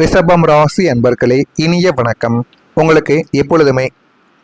ரிஷபம் ராசி அன்பர்களே, இனிய வணக்கம். உங்களுக்கு எப்பொழுதுமே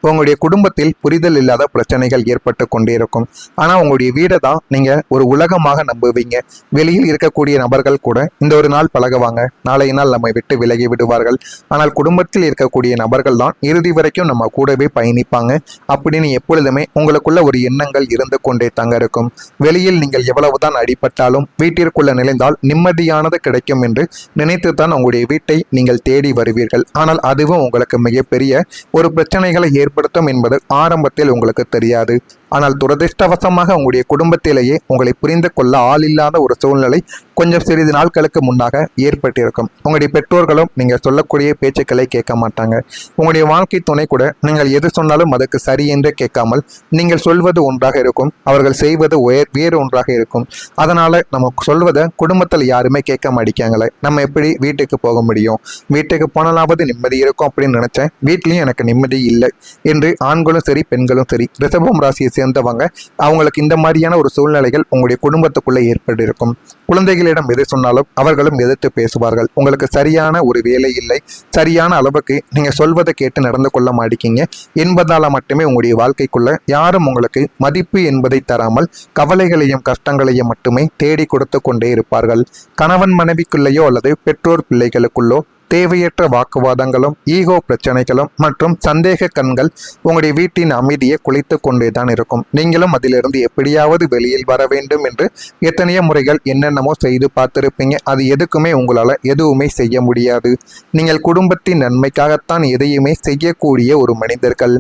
உங்களுடைய குடும்பத்தில் புரிதல் இல்லாத பிரச்சனைகள் ஏற்பட்டு கொண்டே இருக்கும். ஆனால் உங்களுடைய வீடை தான் நீங்கள் ஒரு உலகமாக நம்புவீங்க. வெளியில் இருக்கக்கூடிய நபர்கள் கூட இந்த ஒரு நாள் பழகுவாங்க, நாளைய நாள் நம்மை விட்டு விலகி விடுவார்கள். ஆனால் குடும்பத்தில் இருக்கக்கூடிய நபர்கள் தான் இறுதி வரைக்கும் நம்ம கூடவே பயணிப்பாங்க அப்படின்னு எப்பொழுதுமே உங்களுக்குள்ள ஒரு எண்ணங்கள் இருந்து கொண்டே தாங்க இருக்கும். வெளியில் நீங்கள் எவ்வளவுதான் அடிபட்டாலும் வீட்டிற்குள்ள நிலைந்தால் நிம்மதியானது கிடைக்கும் என்று நினைத்து தான் உங்களுடைய வீட்டை நீங்கள் தேடி வருவீர்கள். ஆனால் அதுவும் உங்களுக்கு மிகப்பெரிய ஒரு பிரச்சனைகளை ஏற்படுத்தும் என்பது ஆரம்பத்தில் உங்களுக்கு தெரியாது. ஆனால் துரதிர்ஷ்டவசமாக உங்களுடைய குடும்பத்திலேயே உங்களை புரிந்து கொள்ள ஆள் இல்லாத ஒரு சூழ்நிலை கொஞ்சம் சிறிது நாட்களுக்கு முன்னாக ஏற்பட்டிருக்கும். உங்களுடைய பெற்றோர்களும் நீங்கள் சொல்லக்கூடிய பேச்சுக்களை கேட்க மாட்டாங்க. உங்களுடைய வாழ்க்கை துணை கூட நீங்கள் எது சொன்னாலும் அதுக்கு சரி என்று கேட்காமல் நீங்கள் சொல்வது ஒன்றாக இருக்கும், அவர்கள் செய்வது வேறு ஒன்றாக இருக்கும். அதனால நம்ம சொல்வதை குடும்பத்தில் யாருமே கேட்க மாட்டேங்காங்களே, நம்ம எப்படி வீட்டுக்கு போக முடியும், வீட்டுக்கு போனாலாவது நிம்மதி இருக்கும் அப்படின்னு நினைச்சேன், வீட்லயும் எனக்கு நிம்மதி இல்லை என்று ஆண்களும் சரி பெண்களும் சரி ரிஷபம் ராசியை சேர்ந்தவங்க அவங்களுக்கு இந்த மாதிரியான ஒரு சூழ்நிலைகள் உங்களுடைய குடும்பத்துக்குள்ளே ஏற்பட்டு இருக்கும். குழந்தைகளிடம் எது சொன்னாலும் அவர்களும் எதிர்த்து பேசுவார்கள். உங்களுக்கு சரியான ஒரு வேலை இல்லை, சரியான அளவுக்கு நீங்க சொல்வதை கேட்டு நடந்து கொள்ள மாட்டீங்க என்பதால மட்டுமே உங்களுடைய வாழ்க்கைக்குள்ள யாரும் உங்களுக்கு மதிப்பு என்பதை தராமல் கவலைகளையும் கஷ்டங்களையும் மட்டுமே தேடி கொடுத்து கொண்டே இருப்பார்கள். கணவன் மனைவிக்குள்ளேயோ அல்லது பெற்றோர் பிள்ளைகளுக்குள்ளோ தேவையற்ற வாக்குவாதங்களும் ஈகோ பிரச்சனைகளும் மற்றும் சந்தேக கண்கள் உங்களுடைய வீட்டின் அமைதியை குலைத்து கொண்டே தான் இருக்கும். நீங்களும் அதிலிருந்து எப்படியாவது வெளியில் வர வேண்டும் என்று எத்தனையோ முறைகள் என்னென்னமோ செய்து பார்த்திருப்பீங்க. அது எதுக்குமே உங்களால் எதுவுமே செய்ய முடியாது. நீங்கள் குடும்பத்தின் நன்மைக்காகத்தான் எதையுமே செய்யக்கூடிய ஒரு மனிதர்கள்.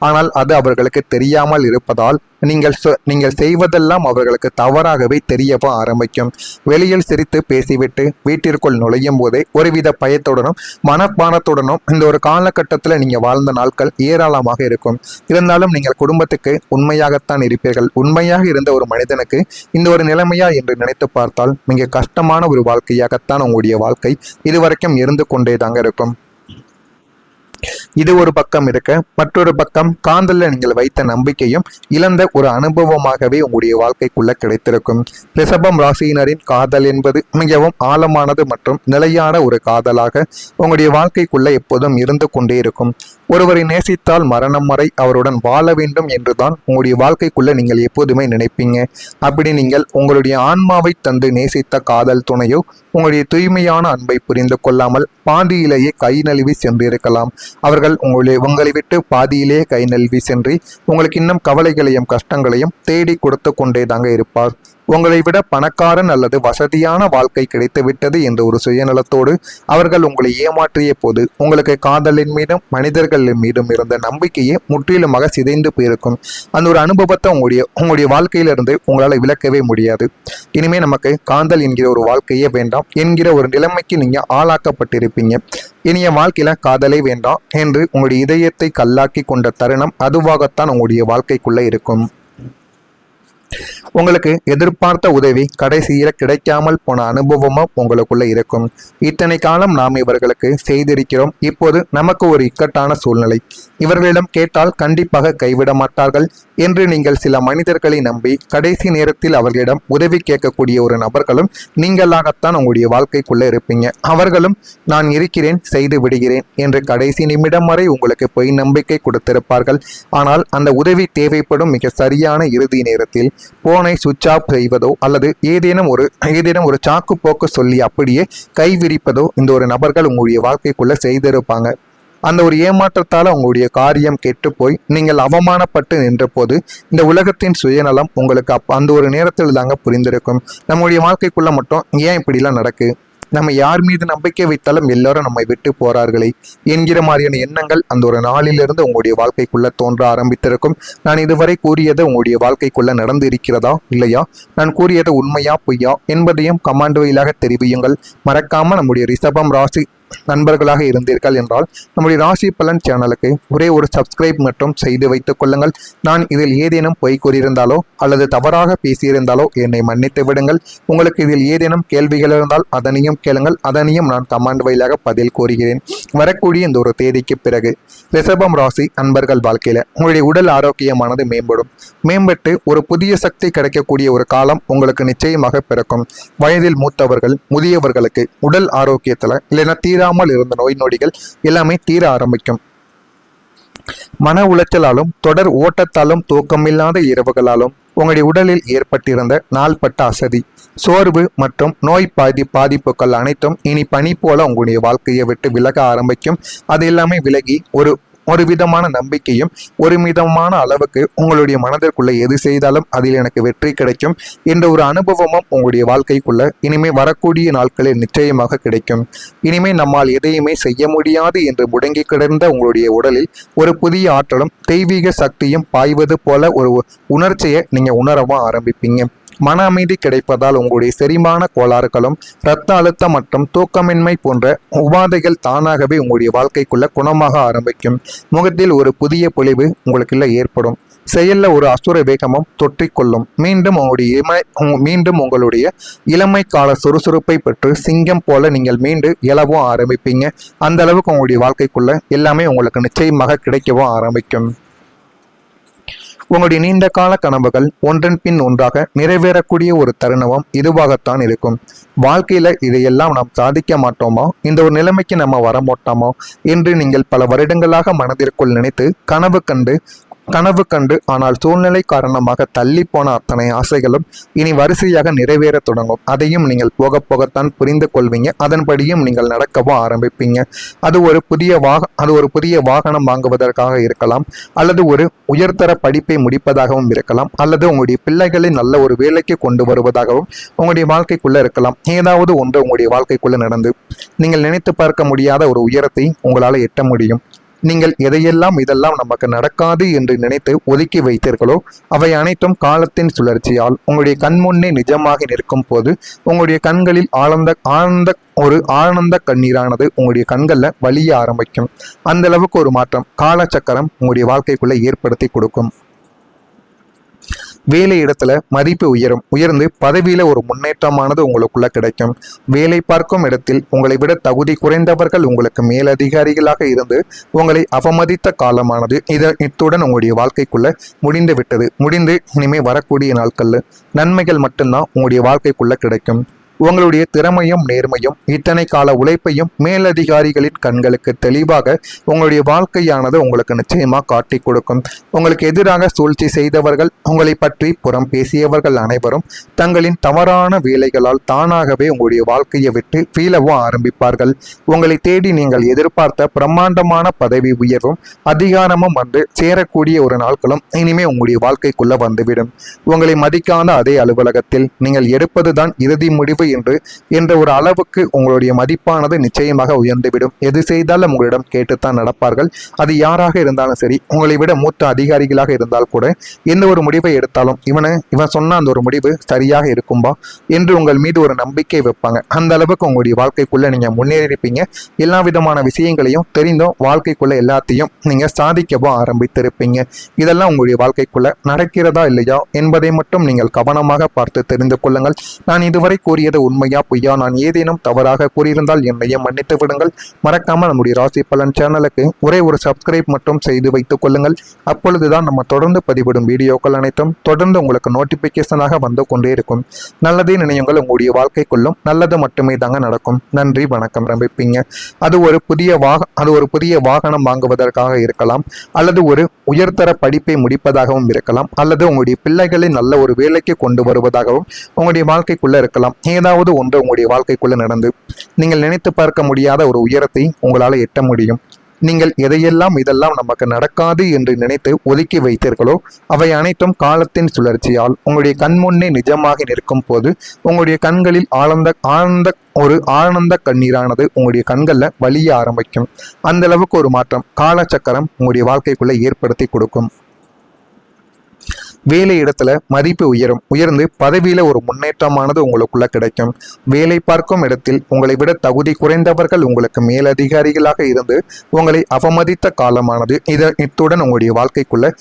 ஆனால் அது அவர்களுக்கு தெரியாமல் இருப்பதால் நீங்கள் செய்வதெல்லாம் அவர்களுக்கு தவறாகவே தெரியவும் ஆரம்பிக்கும். வெளியில் சிரித்து பேசிவிட்டு வீட்டிற்குள் நுழையும் போதே ஒருவித பயத்துடனும் மனப்பானத்துடனும் இந்த ஒரு காலகட்டத்தில் நீங்கள் வாழ்ந்த நாட்கள் ஏராளமாக இருக்கும். இருந்தாலும் நீங்கள் குடும்பத்துக்கு உண்மையாகத்தான் இருப்பீர்கள். உண்மையாக இருந்த ஒரு மனிதனுக்கு இந்த ஒரு நிலைமையா என்று நினைத்து பார்த்தால் மிக கஷ்டமான ஒரு வாழ்க்கையாகத்தான் உங்களுடைய வாழ்க்கை இதுவரைக்கும் இருந்து கொண்டே தாங்க இருக்கும். இது ஒரு பக்கம் இருக்க, மற்றொரு பக்கம் காதலில் நீங்கள் வைத்த நம்பிக்கையும் இழந்த ஒரு அனுபவமாகவே உங்களுடைய வாழ்க்கைக்குள்ள கிடைத்திருக்கும். ரிஷபம் ராசியினரின் காதல் என்பது மிகவும் ஆழமானது மற்றும் நிலையான ஒரு காதலாக உங்களுடைய வாழ்க்கைக்குள்ள எப்போதும் இருந்து கொண்டே இருக்கும். ஒருவரை நேசித்தால் மரணம் வரை அவருடன் வாழ வேண்டும் என்றுதான் உங்களுடைய வாழ்க்கைக்குள்ள நீங்கள் எப்போதுமே நினைப்பீங்க. அப்படி நீங்கள் உங்களுடைய ஆன்மாவை தந்து நேசித்த காதல் துணையோ உங்களுடைய தூய்மையான அன்பை புரிந்து கொள்ளாமல் பாதியிலேயே கை நழுவி சென்றிருக்கலாம். அவர்கள் உங்களை விட்டு பாதியிலேயே கை நழுவி சென்று உங்களுக்கு இன்னும் கவலைகளையும் கஷ்டங்களையும் தேடி கொடுத்து கொண்டே தாங்க இருப்பார். உங்களை விட பணக்காரன் அல்லது வசதியான வாழ்க்கை கிடைத்துவிட்டது என்ற ஒரு சுயநலத்தோடு அவர்கள் உங்களை ஏமாற்றிய போது உங்களுக்கு காதலின் மீதும் மனிதர்களின் மீதும் இருந்த நம்பிக்கையே முற்றிலுமாக சிதைந்து போயிருக்கும். அந்த ஒரு அனுபவத்தை உங்களுடைய வாழ்க்கையிலிருந்து உங்களால் விளக்கவே முடியாது. இனிமே நமக்கு காதல் என்கிற ஒரு வாழ்க்கையே வேண்டாம் என்கிற ஒரு நிலைமைக்கு நீங்க ஆளாக்கப்பட்டிருப்பீங்க. இனிய வாழ்க்கையில காதலே வேண்டாம் என்று உங்களுடைய இதயத்தை கல்லாக்கி கொண்ட தருணம் அதுவாகத்தான் உங்களுடைய வாழ்க்கைக்குள்ள இருக்கும். உங்களுக்கு எதிர்பார்த்த உதவி கடைசியில் கிடைக்காமல் போன அனுபவமும் உங்களுக்குள்ள இருக்கும். இத்தனை காலம் நாம் இவர்களுக்கு செய்திருக்கிறோம், இப்போது நமக்கு ஒரு இக்கட்டான சூழ்நிலை, இவர்களிடம் கேட்டால் கண்டிப்பாக கைவிட மாட்டார்கள் என்று நீங்கள் சில மனிதர்களை நம்பி கடைசி நேரத்தில் அவர்களிடம் உதவி கேட்கக்கூடிய ஒரு நபர்களும் நீங்களாகத்தான் உங்களுடைய வாழ்க்கைக்குள்ள இருப்பீங்க. அவர்களும் நான் இருக்கிறேன், செய்து விடுகிறேன் என்று கடைசி நிமிடம் வரை உங்களுக்கு பொய் நம்பிக்கை கொடுத்திருப்பார்கள். ஆனால் அந்த உதவி தேவைப்படும் மிக சரியான இறுதி நேரத்தில் போனை சுவிட்ச் ஆஃப் செய்வதோ அல்லது ஏதேனும் ஒரு சாக்கு போக்கு சொல்லி அப்படியே கைவிரிப்பதோ இந்த ஒரு நபர்கள் உங்களுடைய வாழ்க்கைக்குள்ள செய்திருப்பாங்க. அந்த ஒரு ஏமாற்றத்தால் உங்களுடைய காரியம் கெட்டு போய் நீங்கள் அவமானப்பட்டு நின்ற போது இந்த உலகத்தின் சுயநலம் உங்களுக்கு அந்த ஒரு நேரத்தில் தாங்க புரிந்திருக்கும். நம்முடைய வாழ்க்கைக்குள்ள மட்டும் ஏன் இப்படிலாம் நடக்கு, நம்ம யார் மீது நம்பிக்கை வைத்தாலும் எல்லாரும் நம்மை விட்டு போறார்களே என்கிற மாதிரியான எண்ணங்கள் அந்த ஒரு நாளிலிருந்து உங்களுடைய வாழ்க்கைக்குள்ள தோன்ற ஆரம்பித்திருக்கும். நான் இதுவரை கூறியது உங்களுடைய வாழ்க்கைக்குள்ள நடந்து இருக்கிறதா இல்லையா, நான் கூறியது உண்மையா பொய்யா என்பதையும் கமெண்ட் வாயிலாக தெரிவியுங்கள். மறக்காம நம்முடைய ரிஷபம் ராசி நண்பர்களாக இருந்தீர்கள் என்றால் நம்முடைய ராசி பலன் சேனலுக்கு ஒரே ஒரு சப்ஸ்கிரைப் மட்டும் செய்து வைத்துக் கொள்ளுங்கள். நான் இதில் ஏதேனும் பொய் கூறியிருந்தாலோ அல்லது தவறாக பேசியிருந்தாலோ என்னை மன்னித்து விடுங்கள். உங்களுக்கு இதில் ஏதேனும் கேள்விகள் இருந்தால் அதனையும் கேளுங்கள், அதனையும் நான் கமெண்ட் வாயிலாக பதில் கூறுகிறேன். வரக்கூடிய இந்த ஒரு தேதிக்கு பிறகு ரிஷபம் ராசி நண்பர்கள் வாழ்க்கையில உங்களுடைய உடல் ஆரோக்கியமானது மேம்பட்டு ஒரு புதிய சக்தி கிடைக்கக்கூடிய ஒரு காலம் உங்களுக்கு நிச்சயமாக பிறக்கும். வயதில் மூத்தவர்கள் முதியவர்களுக்கு உடல் ஆரோக்கியத்துல இல்லைன்னா தீராத தீராமல் இருந்த நோய் நொடிகள் எல்லாமே தீர ஆரம்பிக்கும். மன உளைச்சலாலும் தொடர் ஓட்டத்தாலும் தூக்கமில்லாத இரவுகளாலும் உங்களுடைய உடலில் ஏற்பட்டிருந்த நாள்பட்ட அசதி, சோர்வு மற்றும் நோய் பாதிப்புகள் அனைத்தும் இனி பனி போல உங்களுடைய வாழ்க்கையை விட்டு விலக ஆரம்பிக்கும். அது எல்லாமே விலகி ஒரு விதமான நம்பிக்கையும் ஒரு விதமான அளவுக்கு உங்களுடைய மனதிற்குள்ள எது செய்தாலும் அதில் எனக்கு வெற்றி கிடைக்கும் என்ற ஒரு அனுபவமும் உங்களுடைய வாழ்க்கைக்குள்ள இனிமே வரக்கூடிய நாட்களில் நிச்சயமாக கிடைக்கும். இனிமே நம்மால் எதையுமே செய்ய முடியாது என்று முடங்கி கிடந்த உங்களுடைய உடலில் ஒரு புதிய ஆற்றலும் தெய்வீக சக்தியும் பாய்வது போல ஒரு உணர்ச்சியை நீங்க உணரவும் ஆரம்பிப்பீங்க. மன அமைதி கிடைப்பதால் உங்களுடைய செரிமான கோளாறுகளும் இரத்த அழுத்தம் மற்றும் தூக்கமின்மை போன்ற உபாதைகள் தானாகவே உங்களுடைய வாழ்க்கைக்குள்ள குணமாக ஆரம்பிக்கும். முகத்தில் ஒரு புதிய பொலிவு உங்களுக்குள்ள ஏற்படும். செயல்ல ஒரு அசுர வேகமும் தொற்றிக்கொள்ளும். மீண்டும் உங்களுடைய இளமை கால சுறுசுறுப்பை பெற்று சிங்கம் போல நீங்கள் மீண்டும் எழவும் ஆரம்பிப்பீங்க. அந்த அளவுக்கு உங்களுடைய வாழ்க்கைக்குள்ள எல்லாமே உங்களுக்கு நிச்சயமாக கிடைக்கவும் ஆரம்பிக்கும். உங்களுடைய நீண்ட கால கனவுகள் ஒன்றன் பின் ஒன்றாக நிறைவேறக்கூடிய ஒரு தருணமும் இதுவாகத்தான் இருக்கும். வாழ்க்கையில இதையெல்லாம் நாம் சாதிக்க மாட்டோமா, இந்த ஒரு நிலைமைக்கு நம்ம வர மாட்டோமா என்று நீங்கள் பல வருடங்களாக மனதிற்குள் நினைத்து கனவு கண்டு ஆனால் சூழ்நிலை காரணமாக தள்ளி போன அத்தனை ஆசைகளும் இனி வரிசையாக நிறைவேற தொடங்கும். அதையும் நீங்கள் போக போகத்தான் புரிந்து கொள்வீங்க. அதன்படியும் நீங்கள் நடக்கவும் ஆரம்பிப்பீங்க. அது ஒரு புதிய வாகனம் வாங்குவதற்காக இருக்கலாம், அல்லது ஒரு உயர்தர படிப்பை முடிப்பதாகவும் இருக்கலாம், அல்லது உங்களுடைய பிள்ளைகளை நல்ல ஒரு வேலைக்கு கொண்டு வருவதாகவும் உங்களுடைய வாழ்க்கைக்குள்ள இருக்கலாம். ஏதாவது ஒன்று உங்களுடைய வாழ்க்கைக்குள்ள நடந்து நீங்கள் நினைத்து பார்க்க முடியாத ஒரு உயரத்தை உங்களால் எட்ட முடியும். நீங்கள் இதெல்லாம் நமக்கு நடக்காது என்று நினைத்து ஒதுக்கி வைத்தீர்களோ அவை அனைத்தும் காலத்தின் சுழற்சியால் உங்களுடைய கண்முன்னே நிஜமாக நிற்கும் போது உங்களுடைய கண்களில் ஆனந்த கண்ணீரானது உங்களுடைய கண்கள்ல வலிய ஆரம்பிக்கும். அந்த அளவுக்கு ஒரு மாற்றம் காலச்சக்கரம் உங்களுடைய வாழ்க்கைக்குள்ள ஏற்படுத்தி கொடுக்கும். வேலை இடத்துல மதிப்பு உயர்ந்து பதவியில ஒரு முன்னேற்றமானது உங்களுக்குள்ள கிடைக்கும். வேலை பார்க்கும் இடத்தில் உங்களை விட தகுதி குறைந்தவர்கள் உங்களுக்கு மேலதிகாரிகளாக இருந்து உங்களை அவமதித்த காலமானது இத்துடன் உங்களுடைய வாழ்க்கைக்குள்ள முடிந்து இனிமே வரக்கூடிய நாட்கள்ல நன்மைகள் மட்டும்தான் உங்களுடைய வாழ்க்கைக்குள்ள கிடைக்கும். உங்களுடைய திறமையும் நேர்மையும் இத்தனை கால உழைப்பையும் மேலதிகாரிகளின் கண்களுக்கு தெளிவாக உங்களுடைய வாழ்க்கையானது உங்களுக்கு நிச்சயமா காட்டி கொடுக்கும். உங்களுக்கு எதிராக சூழ்ச்சி செய்தவர்கள், உங்களை பற்றி புறம் பேசியவர்கள் அனைவரும் தங்களின் தவறான வேலைகளால் தானாகவே உங்களுடைய வாழ்க்கையை விட்டு வீழவும் ஆரம்பிப்பார்கள். உங்களை தேடி நீங்கள் எதிர்பார்த்த பிரம்மாண்டமான பதவி உயர்வும் அதிகாரமும் வந்து சேரக்கூடிய ஒரு நாட்களும் இனிமே உங்களுடைய வாழ்க்கைக்குள்ள வந்துவிடும். உங்களை மதிக்காத அதே அலுவலகத்தில் நீங்கள் எடுப்பதுதான் இறுதி முடிவு என்ற ஒரு அளவுக்கு உங்களுடைய மதிப்பானது நிச்சயமாக உயர்ந்துவிடும். எது செய்தாலும் உங்களிடம் கேட்டுத்தான் நடப்பார்கள். அது யாராக இருந்தாலும் சரி, உங்களை விட மூத்த அதிகாரிகளாக இருந்தால் கூட எந்த ஒரு முடிவை எடுத்தாலும் இவன் சொன்ன அந்த ஒரு முடிவு சரியாக இருக்கும்பா என்று உங்கள் மீது ஒரு நம்பிக்கை வைப்பாங்க. அந்த அளவுக்கு உங்களுடைய வாழ்க்கைக்குள்ள நீங்க முன்னேறிப்பீங்க. எல்லா விதமான விஷயங்களையும் தெரிந்தும் வாழ்க்கைக்குள்ள எல்லாத்தையும் நீங்க சாதிக்கவும் ஆரம்பித்திருப்பீங்க. இதெல்லாம் உங்களுடைய வாழ்க்கைக்குள்ள நடக்கிறதா இல்லையா என்பதை மட்டும் நீங்கள் கவனமாக பார்த்து தெரிந்து கொள்ளுங்கள். நான் இதுவரை கூறியது உண்மையா பொய்யா, நான் ஏதேனும் தவறாக கூறியிருந்தால் என்னையும் மன்னித்து விடுங்கள். மறக்காம நம்முடைய ராசி பலன் சேனலுக்கு ஒரே ஒரு சப்ஸ்கிரைப் மட்டும் செய்து வைத்துக் கொள்ளுங்கள். அப்பொழுதுதான் நம்ம தொடர்ந்து பதிவிடும் வீடியோக்கள் அனைத்தும் தொடர்ந்து உங்களுக்கு நோட்டிபிகேஷனாக வந்து கொண்டே இருக்கும். நல்லதே நினையுங்கள், உங்களுடைய வாழ்க்கைக்குள்ளும் நல்லது மட்டுமே தாங்க நடக்கும். நன்றி, வணக்கம். ரம்பிப்பீங்க. அது ஒரு புதிய வாகனம் வாங்குவதற்காக இருக்கலாம், அல்லது ஒரு உயர்தர படிப்பை முடிப்பதாகவும் இருக்கலாம், அல்லது உங்களுடைய பிள்ளைகளை நல்ல ஒரு வேலைக்கு கொண்டு வருவதாகவும் உங்களுடைய வாழ்க்கைக்குள்ள இருக்கலாம். ஏதாவது ஒன்று உங்களுடைய வாழ்க்கைக்குள்ள நடந்து நீங்கள் நினைத்து பார்க்க முடியாத ஒரு உயரத்தை உங்களால் எட்ட முடியும். நீங்கள் இதெல்லாம் நமக்கு நடக்காது என்று நினைத்து ஒதுக்கி வைத்தீர்களோ அவை அனைத்தும் காலத்தின் சுழற்சியால் உங்களுடைய கண்முன்னே நிஜமாக நிற்கும் போது உங்களுடைய கண்களில் ஆனந்த கண்ணீரானது உங்களுடைய கண்கள்ல வலிய ஆரம்பிக்கும். அந்த அளவுக்கு ஒரு மாற்றம் காலச்சக்கரம் உங்களுடைய வாழ்க்கைக்குள்ள ஏற்படுத்தி கொடுக்கும். வேலை இடத்துல மதிப்பு உயர்ந்து பதவியில ஒரு முன்னேற்றமானது உங்களுக்குள்ள கிடைக்கும். வேலை பார்க்கும் இடத்தில் உங்களை விட தகுதி குறைந்தவர்கள் உங்களுக்கு மேலதிகாரிகளாக இருந்து உங்களை அவமதித்த காலமானது இத்துடன் உங்களுடைய வாழ்க்கைக்குள்ள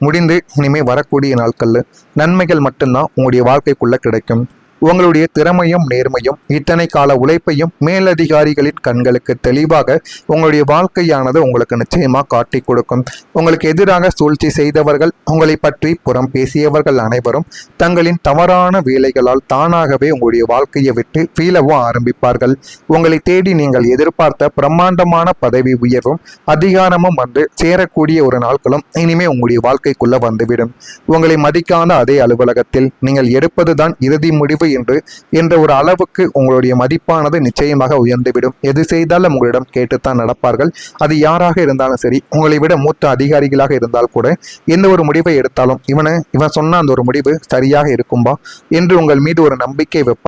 முடிந்து இனிமே வரக்கூடிய நாட்கள்ல நன்மைகள் மட்டும்தான் உங்களுடைய வாழ்க்கைக்குள்ள கிடைக்கும். உங்களுடைய திறமையும் நேர்மையும் இத்தனை கால உழைப்பையும் மேலதிகாரிகளின் கண்களுக்கு தெளிவாக உங்களுடைய வாழ்க்கையானது உங்களுக்கு நிச்சயமா காட்டி கொடுக்கும். உங்களுக்கு எதிராக சூழ்ச்சி செய்தவர்கள், உங்களை பற்றி புறம் பேசியவர்கள் அனைவரும் தங்களின் தவறான வேலைகளால் தானாகவே உங்களுடைய வாழ்க்கையை விட்டு வீழவும் ஆரம்பிப்பார்கள். உங்களை தேடி நீங்கள் எதிர்பார்த்த பிரம்மாண்டமான பதவி உயர்வும் அதிகாரமும் வந்து சேரக்கூடிய ஒரு நாட்களும் இனிமே உங்களுடைய வாழ்க்கைக்குள்ள வந்துவிடும். உங்களை மதிக்காத அதே அலுவலகத்தில் நீங்கள் எடுப்பதுதான் இறுதி முடிவு என்ற ஒரு அளவுக்கு உங்களுடைய மதிப்பானது நிச்சயமாக உயர்ந்துவிடும். எது செய்தாலும் உங்களிடம் கேட்டுத்தான் நடப்பார்கள். அது யாராக இருந்தாலும் சரி, உங்களை விட மூத்த அதிகாரிகளாக இருந்தால் கூட எந்த ஒரு முடிவை எடுத்தாலும் இவன் சொன்ன அந்த ஒரு முடிவு சரியாக இருக்கும்பா என்று உங்கள் மீது ஒரு நம்பிக்கை வைப்பார்.